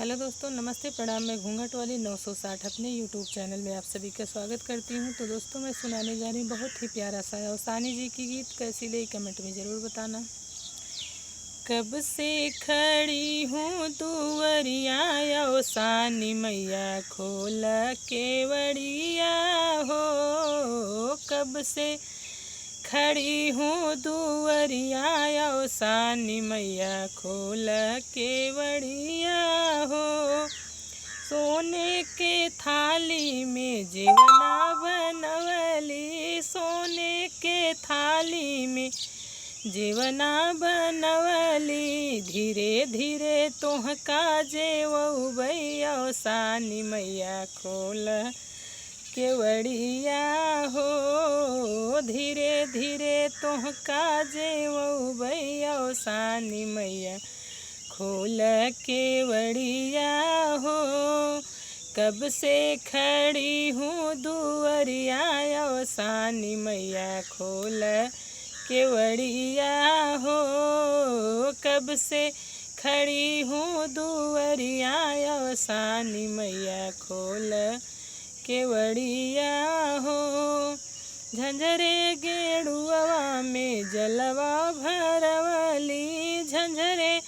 Hello दोस्तों, नमस्ते, प्रणाम। मैं घूंघट वाली 960 अपने यूट्यूब चैनल में आप सभी का स्वागत करती हूं। तो दोस्तों, मैं सुनाने जा रही हूँ बहुत ही प्यारा सा अवसानी जी की गीत। कैसी लगी कमेंट में ज़रूर बताना। कब से खड़ी हूँ दुवरिया अवसानी मैया खोल केवड़िया हो। कब से खड़ी हूँ दुवरिया अवसानी मैया खोल केवड़िया हो। सोने के थाली में जेवना बनवली, सोने के थाली में जेवना बनवली। धीरे धीरे तोहका जेवऊ भैया अवसानी मैया खोल केवड़िया हो। धीरे धीरे तोहका जेवऊ भैया अवसानी मैया खोल केवड़िया हो। कब से खड़ी हूँ दुवरिया अवसानी मैया खोल केवड़िया हो। कब से खड़ी हूँ दुवरिया अवसानी मैया खोल केवड़िया हो। झंझरे गेड़ुआ में जलवा भरवली, झंझरे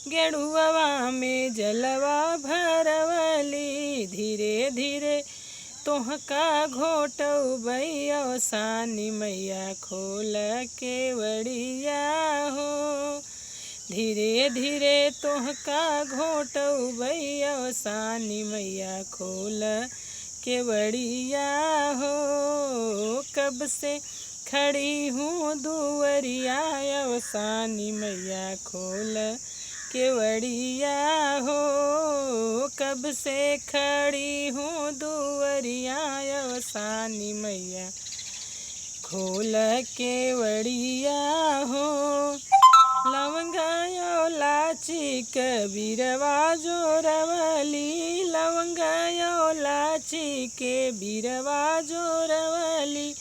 गेड़ुआ में जलवा भरवली। धीरे धीरे तोहका घोटऊ भैया अवसानी मैया खोल केवड़िया हो। धीरे धीरे तोहका घोटऊ भैया अवसानी मैया खोल केवड़िया हो। कब से खड़ी हूँ दुवरिया अवसानी मैया खोल केवड़िया हो। कब से खड़ी हूँ दुवरिया अवसानी मैया खोल केवड़िया हो। लवंगा लाची कबीरवा जोरवली, लवंगा लाची के बीरवा जोरवली।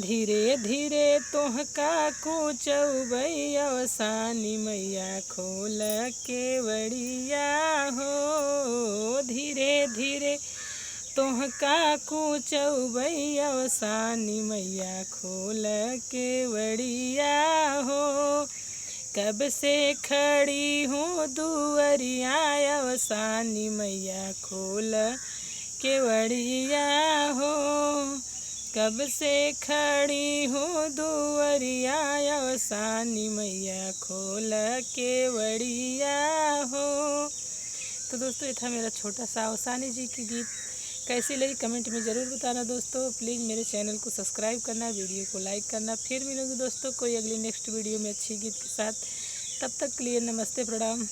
धीरे धीरे तोहका कूचऊ भैया अवसानी मैया खोल केवड़िया हो। धीरे धीरे तोहका कूचऊ भैया अवसानी मैया खोल केवड़िया हो। कब से खड़ी हूँ दुवरिया अवसानी मैया खोल केवड़िया हो। कब से खड़ी हूँ दुवरिया अवसानी मैया खोल केवड़िया हो। तो दोस्तों, ये था मेरा छोटा सा अवसानी जी की गीत। कैसी लगी कमेंट में ज़रूर बताना दोस्तों। प्लीज़ मेरे चैनल को सब्सक्राइब करना, वीडियो को लाइक करना। फिर मिलूँगी दोस्तों कोई अगली नेक्स्ट वीडियो में अच्छी गीत के साथ। तब तक के लिए नमस्ते, प्रणाम।